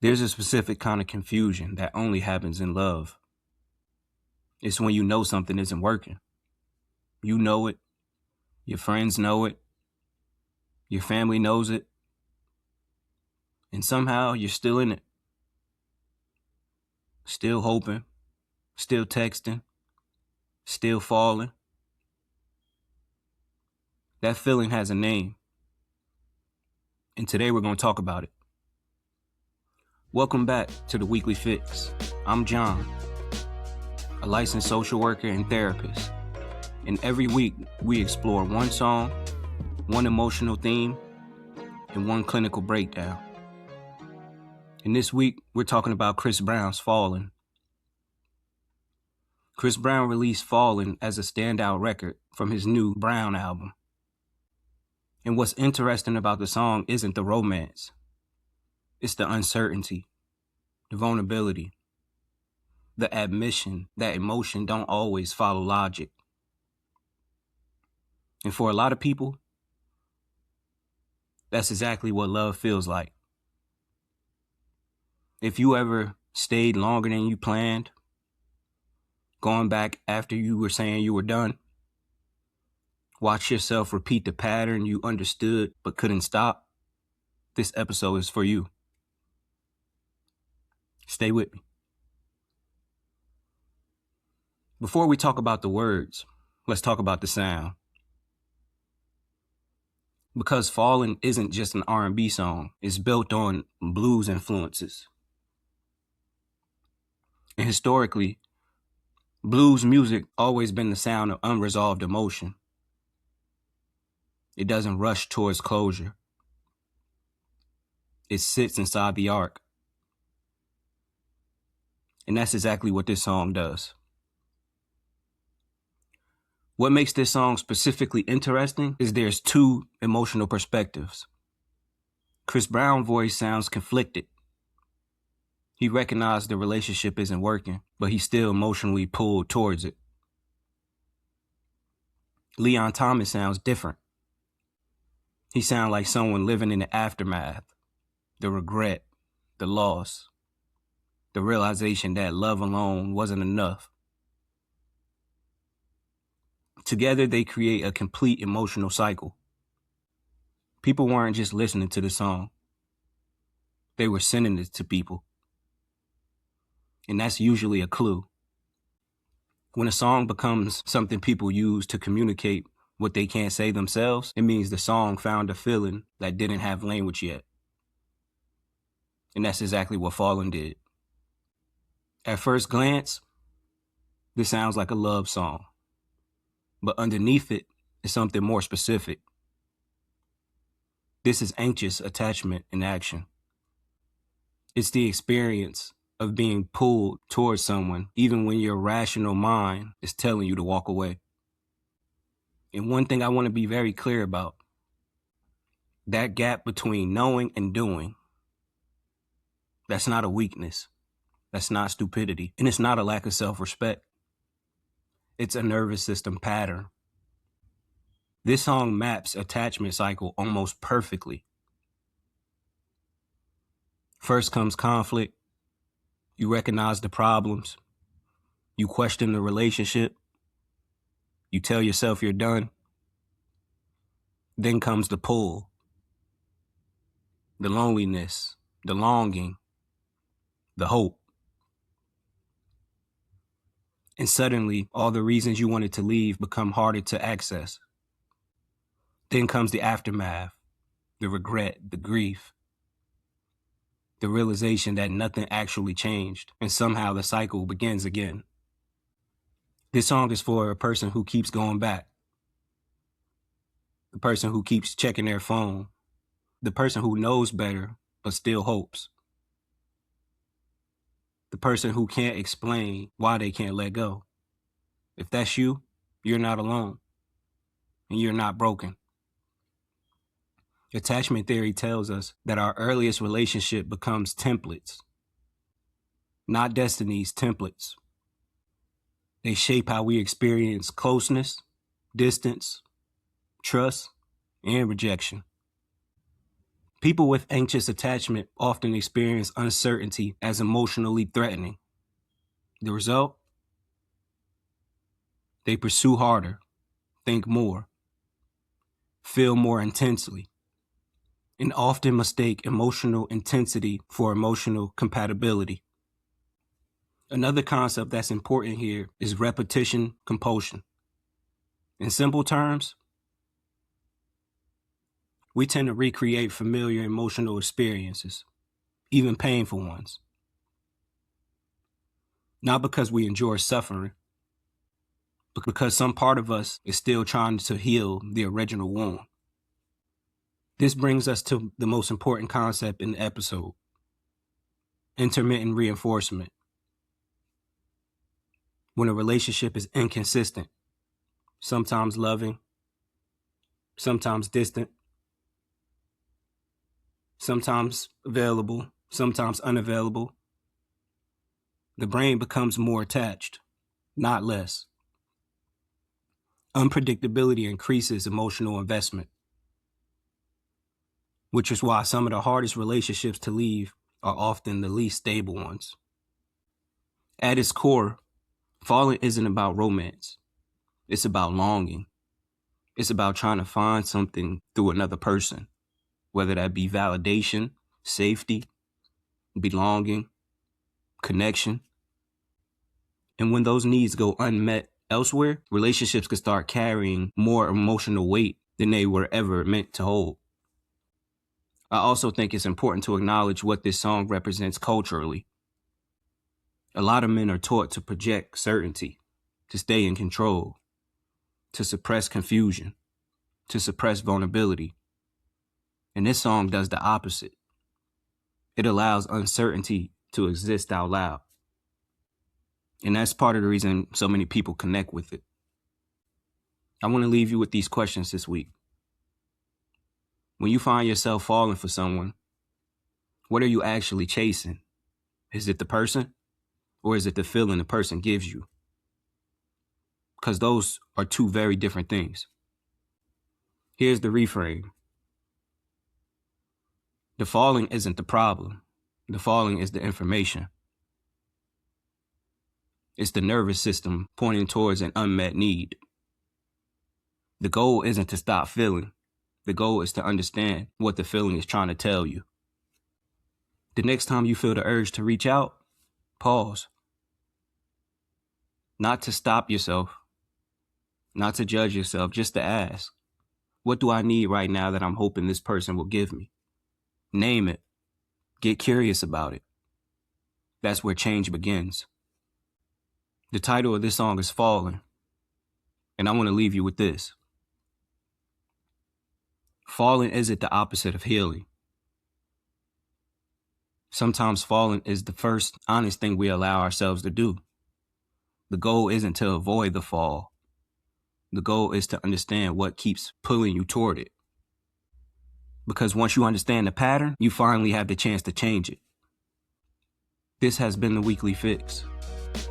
There's a specific kind of confusion that only happens in love. It's when you know something isn't working. You know it, your friends know it, your family knows it, and somehow you're still in it. Still hoping, still texting, still falling. That feeling has a name, and today we're going to talk about it. Welcome back to The Weekly Fix. I'm John, a licensed social worker and therapist, and every week we explore one song, one emotional theme, and one clinical breakdown. And this week we're talking about Chris Brown's Fallin. Chris Brown released Fallin as a standout record from his new Brown album. And what's interesting about the song isn't the romance. It's the uncertainty, the vulnerability, the admission that emotion don't always follow logic. And for a lot of people, that's exactly what love feels like. If you ever stayed longer than you planned, going back after you were saying you were done, watch yourself repeat the pattern you understood but couldn't stop, this episode is for you. Stay with me. Before we talk about the words, let's talk about the sound. Because Fallin isn't just an R&B song, it's built on blues influences. And historically, blues music always been the sound of unresolved emotion. It doesn't rush towards closure. It sits inside the arc. And that's exactly what this song does. What makes this song specifically interesting is there's two emotional perspectives. Chris Brown's voice sounds conflicted. He recognized the relationship isn't working, but he's still emotionally pulled towards it. Leon Thomas sounds different. He sounds like someone living in the aftermath, the regret, the loss, the realization that love alone wasn't enough. Together, they create a complete emotional cycle. People weren't just listening to the song. They were sending it to people. And that's usually a clue. When a song becomes something people use to communicate what they can't say themselves, it means the song found a feeling that didn't have language yet. And that's exactly what Fallin did. At first glance, this sounds like a love song. But underneath it is something more specific. This is anxious attachment in action. It's the experience of being pulled towards someone even when your rational mind is telling you to walk away. And one thing I want to be very clear about, that gap between knowing and doing, that's not a weakness. That's not stupidity. And it's not a lack of self-respect. It's a nervous system pattern. This song maps attachment cycle almost perfectly. First comes conflict. You recognize the problems. You question the relationship. You tell yourself you're done. Then comes the pull, the loneliness, the longing, the hope. And suddenly, all the reasons you wanted to leave become harder to access. Then comes the aftermath, the regret, the grief, the realization that nothing actually changed, and somehow the cycle begins again. This song is for a person who keeps going back, the person who keeps checking their phone, the person who knows better but still hopes, the person who can't explain why they can't let go. If that's you, you're not alone, and you're not broken. Attachment theory tells us that our earliest relationship becomes templates, not destinies, templates. They shape how we experience closeness, distance, trust, and rejection. People with anxious attachment often experience uncertainty as emotionally threatening. The result? They pursue harder, think more, feel more intensely, and often mistake emotional intensity for emotional compatibility. Another concept that's important here is repetition compulsion. In simple terms, we tend to recreate familiar emotional experiences, even painful ones. Not because we enjoy suffering, but because some part of us is still trying to heal the original wound. This brings us to the most important concept in the episode: intermittent reinforcement. When a relationship is inconsistent, sometimes loving, sometimes distant, sometimes available, sometimes unavailable, the brain becomes more attached, not less. Unpredictability increases emotional investment, which is why some of the hardest relationships to leave are often the least stable ones. At its core, falling isn't about romance. It's about longing. It's about trying to find something through another person, whether that be validation, safety, belonging, connection. And when those needs go unmet elsewhere, relationships can start carrying more emotional weight than they were ever meant to hold. I also think it's important to acknowledge what this song represents culturally. A lot of men are taught to project certainty, to stay in control, to suppress confusion, to suppress vulnerability. And this song does the opposite. It allows uncertainty to exist out loud. And that's part of the reason so many people connect with it. I want to leave you with these questions this week. When you find yourself falling for someone, what are you actually chasing? Is it the person, or is it the feeling the person gives you? Because those are two very different things. Here's the reframe. The falling isn't the problem. The falling is the information. It's the nervous system pointing towards an unmet need. The goal isn't to stop feeling. The goal is to understand what the feeling is trying to tell you. The next time you feel the urge to reach out, pause. Not to stop yourself, not to judge yourself, just to ask, what do I need right now that I'm hoping this person will give me? Name it. Get curious about it. That's where change begins. The title of this song is Fallen, and I want to leave you with this. Falling isn't the opposite of healing. Sometimes falling is the first honest thing we allow ourselves to do. The goal isn't to avoid the fall. The goal is to understand what keeps pulling you toward it. Because once you understand the pattern, you finally have the chance to change it. This has been the Weekly Fix.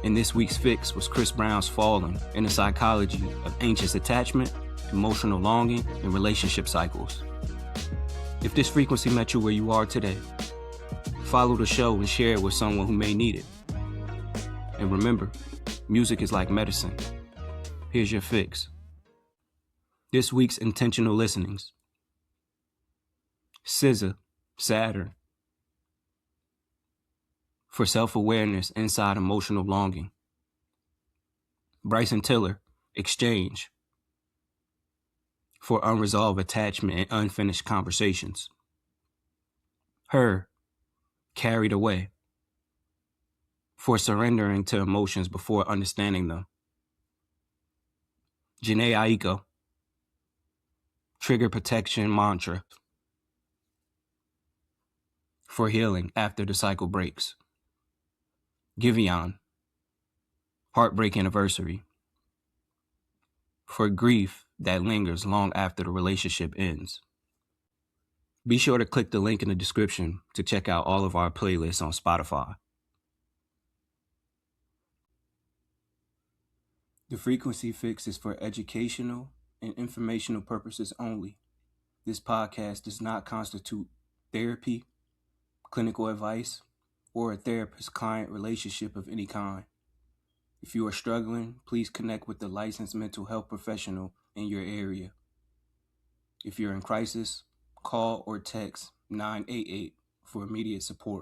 And this week's fix was Chris Brown's Fallin' and the psychology of anxious attachment, emotional longing, and relationship cycles. If this frequency met you where you are today, follow the show and share it with someone who may need it. And remember, music is like medicine. Here's your fix. This week's intentional listenings: SZA, Saturn. For self-awareness inside emotional longing. Bryson Tiller, Exchange. For unresolved attachment and unfinished conversations. Her, Carried Away. For surrendering to emotions before understanding them. Janae Aiko, Trigger Protection Mantra. For healing after the cycle breaks. Giveon, Heartbreak Anniversary. For grief that lingers long after the relationship ends. Be sure to click the link in the description to check out all of our playlists on Spotify. The Frequency Fix is for educational and informational purposes only. This podcast does not constitute therapy, clinical advice, or a therapist-client relationship of any kind. If you are struggling, please connect with the licensed mental health professional in your area. If you're in crisis, call or text 988 for immediate support.